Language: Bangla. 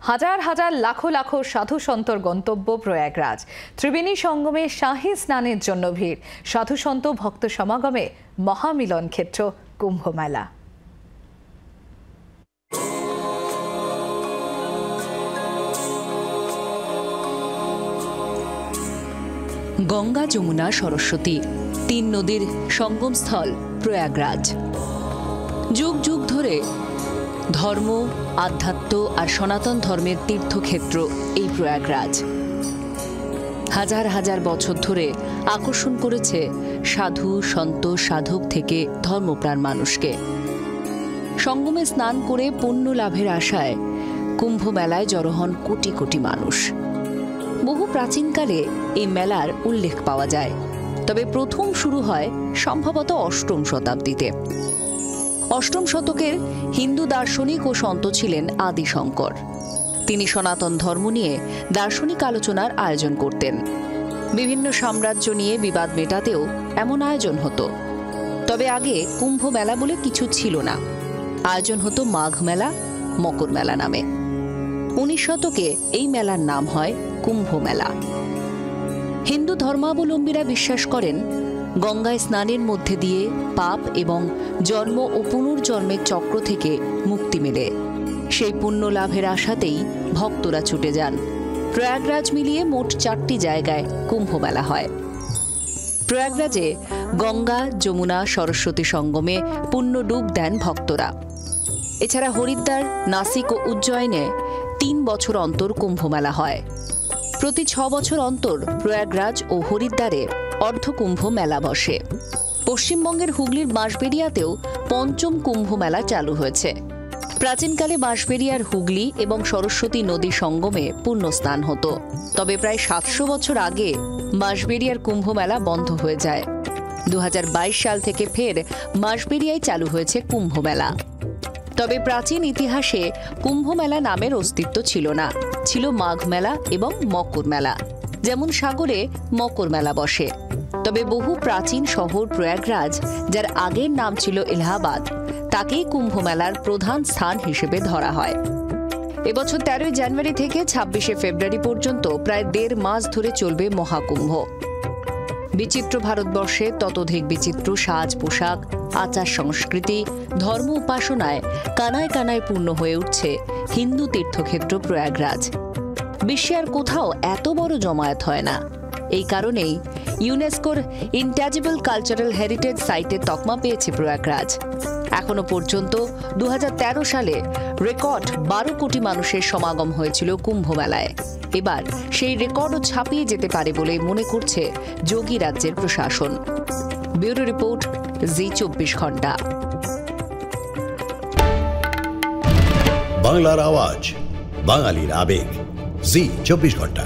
হাজার হাজার লাখো লাখো সাধু সন্তর গন্তব্য প্রয়াগরাজ। ত্রিবেণী সঙ্গমে শাহী স্নানের জন্য ভিড়, সাধু সন্ত ভক্ত সমাগমে মহামিলন ক্ষেত্র কুম্ভ মেলা। গঙ্গা, যমুনা, সরস্বতী তিন নদীর সঙ্গমস্থল প্রয়াগরাজ। যুগ যুগ ধরে ধর্ম, আধ্যাত্ম আর সনাতন ধর্মের তীর্থক্ষেত্র এই প্রয়াগরাজ। হাজার হাজার বছর ধরে আকর্ষণ করেছে সাধু, সন্ত, সাধক থেকে ধর্মপ্রাণ মানুষকে। সঙ্গমে স্নান করে পুণ্য লাভের আশায় কুম্ভ মেলায় জড়ো হন কোটি কোটি মানুষ। বহু প্রাচীনকালে এই মেলার উল্লেখ পাওয়া যায়, তবে প্রথম শুরু হয় সম্ভবত অষ্টম শতাব্দীতে। অষ্টম শতকের হিন্দু দার্শনিক ও সন্ত ছিলেন আদি শঙ্কর। তিনি সনাতন ধর্ম নিয়ে দার্শনিক আলোচনার আয়োজন করতেন। বিভিন্ন সাম্রাজ্য নিয়ে বিবাদ মেটাতেও এমন আয়োজন হতো। তবে আগে কুম্ভ মেলা বলে কিছু ছিল না, আয়োজন হতো মাঘ মেলা, মকর মেলা নামে। 19 শতকে এই মেলার নাম হয় কুম্ভ মেলা। হিন্দু ধর্মাবলম্বীরা বিশ্বাস করেন গঙ্গায় স্নানের মধ্যে দিয়ে পাপ এবং জন্ম ও পুনর্জন্মের চক্র থেকে মুক্তি মেলে। সেই পুণ্য লাভের আশাতেই ভক্তরা ছুটে যান। প্রয়াগরাজ মিলিয়ে মোট 4টি জায়গায় কুম্ভ মেলা হয়। প্রয়াগরাজে গঙ্গা, যমুনা, সরস্বতী সঙ্গমে পুণ্য ডুব দেন ভক্তরা। এছাড়া হরিদ্বার, নাসিক ও উজ্জয়িনে 3 বছর অন্তর কুম্ভ মেলা হয়। প্রতি 6 বছর অন্তর প্রয়াগরাজ ও হরিদ্বারে অর্ধকুম্ভ মেলা বসে। পশ্চিমবঙ্গের হুগলির বাঁশবেড়িয়াতেও 5ম কুম্ভ মেলা চালু হয়েছে। প্রাচীনকালে বাঁশবেড়িয়ার হুগলি এবং সরস্বতী নদী সঙ্গমে পুণ্যস্নান হতো, তবে প্রায় 700 বছর আগে বাঁশবেড়িয়ার কুম্ভ মেলা বন্ধ হয়ে যায়। 2022 সাল থেকে ফের বাঁশবেড়িয়ায় চালু হয়েছে কুম্ভ মেলা। তবে প্রাচীন ইতিহাসে কুম্ভ মেলা নামের অস্তিত্ব ছিল না, ছিল মাঘ মেলা এবং মকর মেলা। যেমন সাগরে মকর মেলা বসে। তবে বহু প্রাচীন শহর প্রয়াগরাজ, যার আগের নাম ছিল এলাহাবাদ, তাকেই কুম্ভ মেলার প্রধান স্থান হিসেবে ধরা হয়। এবছর 13 জানুয়ারি থেকে 26 ফেব্রুয়ারি পর্যন্ত প্রায় 1.5 মাস ধরে চলবে মহাকুম্ভ। বিচিত্র ভারতবর্ষে ততোধিক বিচিত্র সাজ পোশাক, আচার সংস্কৃতি, ধর্ম উপাসনায় কানায় কানায় পূর্ণ হয়ে উঠছে হিন্দু তীর্থক্ষেত্র প্রয়াগরাজ। বিশ্বে আর কোথাও এত বড় জমায়েত হয় না। এই কারণেই ইউনেস্কোর ইনট্যাজিবল কালচারাল হেরিটেজ সাইটে তকমা পেয়েছে প্রয়াগরাজ। এখনো পর্যন্ত 2013 সালে রেকর্ড 12 কোটি মানুষের সমাগম হয়েছিল কুম্ভ মেলায়। এবার সেই রেকর্ডও ছাপিয়ে যেতে পারে বলে মনে করছে যোগী রাজ্যের প্রশাসন। ব্যুরো রিপোর্ট, জি 24 ঘন্টা। বাংলার আওয়াজ, বাঙালির আবেগ, জি 24 ঘন্টা।